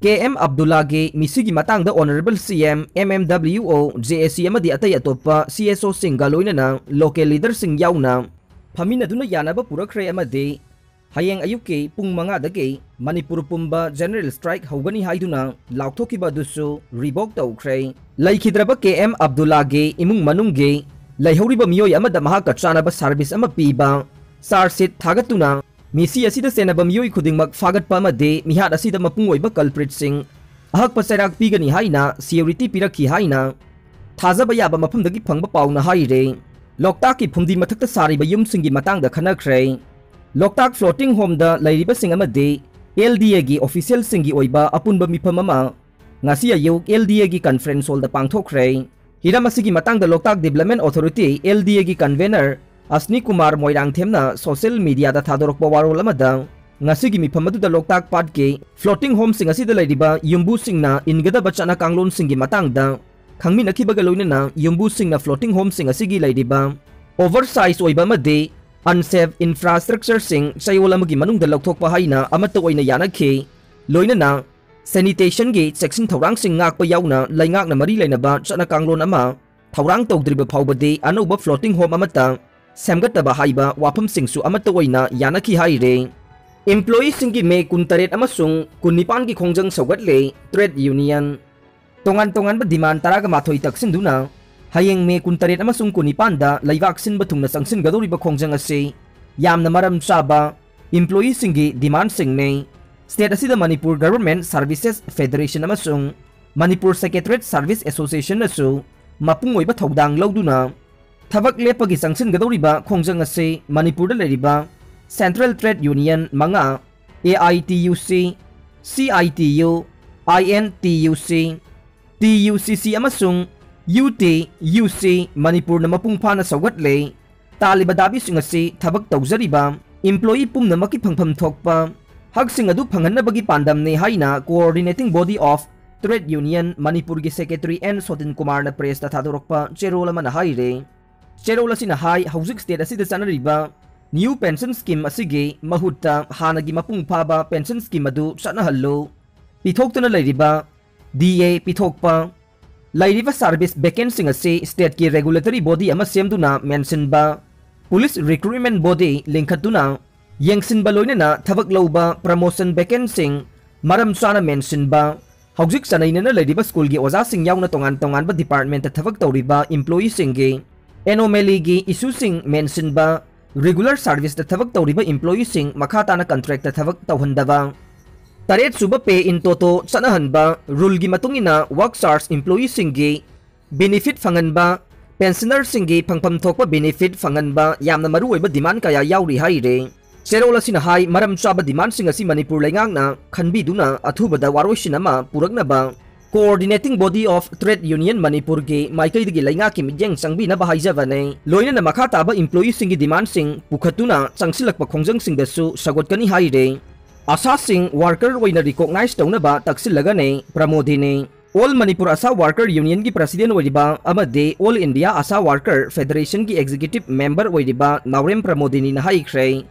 KM Abdullah ge Misigi Matangda Honorable CM MMWO JSC amadi atai atopa CSO singa loinana local leader sing yauna phamina duna Yanaba Puraktuna amadi Hayeng Ayuk ke Pung dagi Manipur pumba general strike Hougani haiduna lauthokiba dusu revoke tawkhre laikhidraba KM Abdullah ge imung manung ge laihoriba miyoi amada mahaka chanaba service ama piba sarsit thagatuna Misi asida senaba miyoi khudingmak fagatpa amade mihat asida mapung oiba culprit sing ahakpa sairak pigani haina security pirakhi haina thajaba yaba mafamdagi phangba pauna haire Loktak ki phumdi mathakta sariba yumsingi matangda khanakre Loktak floating home da lairiba sing amade LDA gi official singi oiba apunba mifam ama ngasi ayuk LDA gi conference hall da pangthokre hiramasigi matangda Loktak Development Authority LDA gi convener Asni Kumar Moirang Themna social media da thadorokba warol amada ngasigi mifam aduda Loktak Park ke floating home sing asida lairiba yumbu singna ingadaba chana kanglon singi matangda khangmina khibaga loinana yumbu singna floating home sing asigi lairiba oversize oiba amade unsafe infrastructure sing sayol amagi manungda lokthokpa haina amata oina yanakhe loinana sanitation ge section thorang sing ngakpa yauna laingakna mari lainaba chana kanglon ama thorang tawdriba phawbade anoba floating home amata Samgataba haiba wapam singsu amata oina yanaki haire employee singi me kuntaret amasung kunipan ki khongjang saugatle trade union tongan ba demand taraga mathoi taksinduna hayeng me kuntaret amasung kunipan da laibak sinba thungna sangsin gadori ba khongjang ase yamna maram chaba employee singi demand singne state asida Manipur Government Services Federation amasung Manipur Secretariat Service Association asu mapung oiba thodang loduna Thabak lepagi sangsin gadoriba khongjang ase Manipur da leriba Central Trade Union manga AITUC, CITU, INTUC, TUCC amasung UTUC Manipur na mapungpana saugatle talibadabi sing ase thabak tawjariba employee pumna maki phangpham thokpa hagsing adu phanghanabagi pandamne haina coordinating body of Trade Union Manipur gi Secretary N Sotin Kumar na press ta thadorokpa cherola man haire Cherola sina hai housing state asida sanariba new pension scheme asige mahutta hanagi mapung phaba pension scheme adu chana hallo pithoktuna lairiba DA pithokpa lairiba service vacancy ase state ki regulatory body ama semduna mention ba police recruitment body linkhatuna yengsin ba loinana thabak loba promotion vacancy maram chana mention ba housing sanaina na lairiba school gi oja sing yauna tongan ba department ta thabak tawriba employee singe Anomaly gi issue sing mention ba regular service da thabak tawriba employee sing makhata na contract da thabak tawhandaba taret suba pay in toto chanahan ba rule gi matungina work stars employee sing gi benefit fangan ba pensioner sing gi phangpham thokpa benefit fangan ba yamna maru oiba demand kaya yauri haire cherola sina hai maram chaba demand sing asi Manipur laingakna khanbi duna athubada waroisinama purakna ba Coordinating Body of Trade Union Manipur ge maikai digi lainga ki midyang sangbi na bahayjabane loina na makata ba employee singi demand sing pukhatuna changsilakpa khongjang sing dasu sagotkani haire asa sing worker oina recognize tawna ba taksilaga ne pramodine All Manipur Asa Worker Union ki president oiba amade All India Asa Worker Federation ki executive member oiba Naurem Pramodini na haikre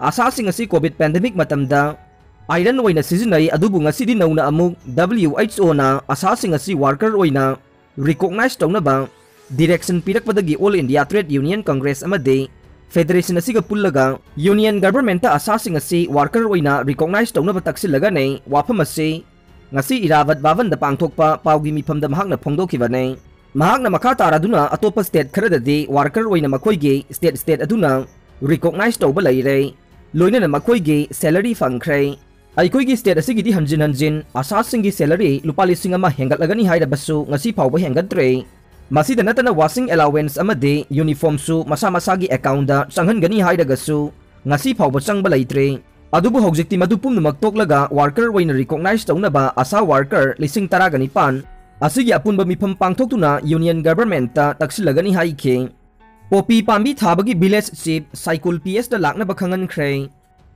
asa sing asi COVID pandemic matamda Iron oina sizinai adubu ngasidi nauna amuk WHO na asasing asi worker oina recognize tawna ba direction pirakpadagi All India Trade Union Congress amade Federation asiga pullaga Union Government ta asasing asi worker oina recognize tawna ba taksilaga ne wafam ase ngasi irabat bavan da pangthokpa pawgi mifamda mahakna phongdokibane mahakna makha taraduna atopa state kharadadi worker oina makhoige state aduna recognize tawba laire loina na makhoige salary fangkhre Aikoigi state asigidi hanjin asasingi salary lupa lising ama hengatlagani haidabasu ngasi phawba hengatre masida natana washing allowance amade uniform su masa-masagi account da changhangani haidagasu ngasi phawba changba laitre adubu hogjekti madu pumnamak toklaga worker waina recognize tawnaba asa worker lising taragani pan asigi apunba mifam pangthoktuna union government ta taksilagani haike popi pambi thabagi village chief cycle PS da lakna bakhangan khre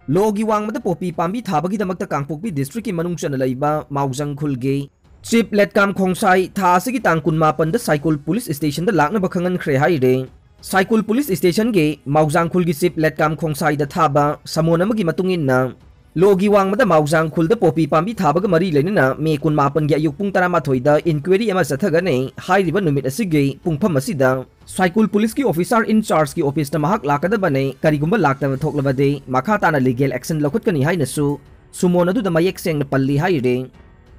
Logi wang mata popi pambi thabagi damakta Kangpokpi district ki manung chana laiba Maujang khulge Chief Letkam Khongsai tha asigi tangkun mapan da cycle police station da lakna bakhangan khre haire cycle police station ge Maujang khulgi Chief Letkam Khongsai da thaba samona magi matungin na Logi wangmada maujang khulda popi pambi thabaga mari leina me kun mapan gi ayuk pung 13 da inquiry ama sathagane hairiba numit asigi pungpham asida Cycle police ki officer in charge ki office ta mahak lakadabane karigumba lakta thoklabade makha tana legal action lokutkani hainasu sumon adu da mayek seng palli haire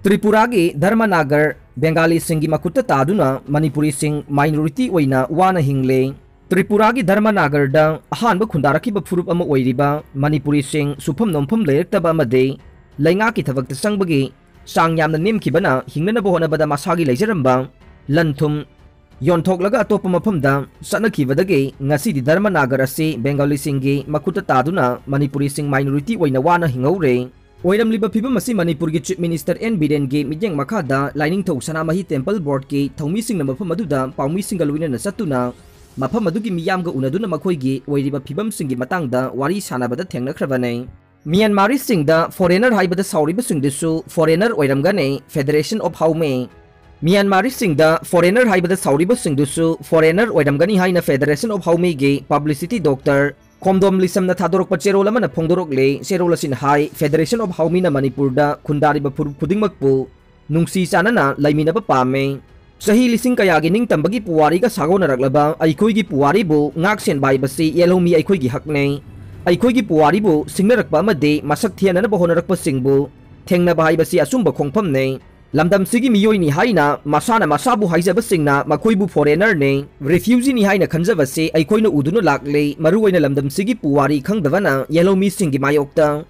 Tripura gi Dharmanagar Bengali singi makutta taduna Manipuri sing minority oina wana hingle Tripura ki Dharmanagar da ahanba khundaraki ba phurup ama oiriba Manipuri sing supham nompham leirektaba amade lainga ki thabak ta sangbagi sang yamna nemkhibana hingnana bohona bada masagi leijaramba lanthum Yonthok atop mafamda satnakhibadagi ngasi di Dharmanagar ase Bengali singi makuta taduna Manipuri sing minority oina wana hingaure oiramliba phibam asi Manipur gi Chief Minister N Biren gi mijeng makhada lining thau Sanamahi Temple Board ki thaumi sing na mafam aduda paumi singaluina na satuna mafam adugi miyam ga unaduna makhoi gi oiriba phibam singi matangda wari sanabada thengnakhravane Myanmari singda foreigner haibada sauriba singdesu foreigner oiramgane Federation of Haume Myanmari singda foreigner haibada sauriba singdusu foreigner oiramgani haina Federation of Haume gi publicity doctor Komdom lisam na thadorok pa cherol man na phongdorok le cherol asin hai Federation of Haume na Manipur da khundari ba khudingmakpu nungsi sanana laimina ba pame sahi lising kaya gi ning tambagi puwari ka sago na raglaba aikhoi gi puwari bo ngak sen bai basi yelomi aikhoi gi hakne aikhoi gi puwari bo singnarakpa amade masak thiana na bohonarakpa singbu thengna bai basi asumba khongpham ne Lamdam sigi miyoi ni haina masana masabu haijaba singna makoibu foreigner ne refugee ni haina khanjaba se aikoina uduna lakle maruwaina lamdam sigi puwari khangdavana yelomi singi mayokta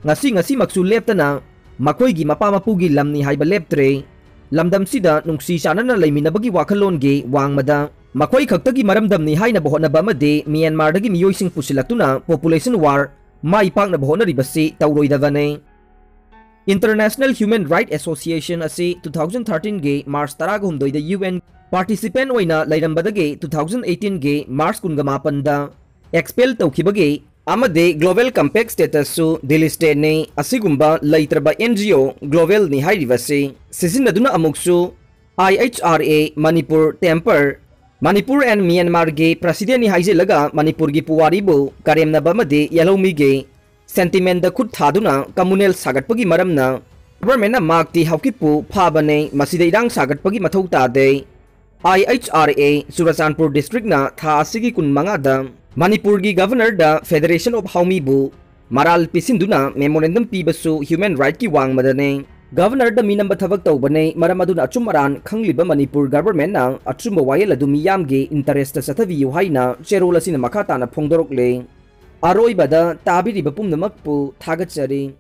ngasi maksu leptana makoigi mapa mapugi lamni haiba leptre lamdam sida nungsi sanana leiminabagi wakhalon ge wangmada makoi khaktagi maramdam ni haina bohonaba amade Myanmar dagi miyoi sing pusilatuna population war mai pakna bohona ribasi tauroidavane International Human Rights Association asi 2013 ge March 16 da UN participant oina lairambadage 2018 ge March 18 da expel tawkhibage amade global compact status su delisted ne asigumba laitraba NGO global ni hairivasi sizinaduna amuksu IHRA Manipur temper Manipur and Myanmar ge president ni haijelaga Manipur gi puwaribu karemnaba amade yalomi ge Sentiment da khut thaduna communal sagatpagi maramna government na makti haukipu phabane masida irang sagatpagi mathau ta de IHRA Surachandpur district na tha asigi kun manga da Manipur gi governor da Federation of Haume bu maral pisinduna memorandum pibasu human right ki wang madane governor da minamba thabak tawbane maramaduna achumaran khangliba Manipur government na achumba wayel adu miyam ge interest sathavi haina cherola sina makata na phongdorok le Aroi bada tabiri bapum namakpu thagat chari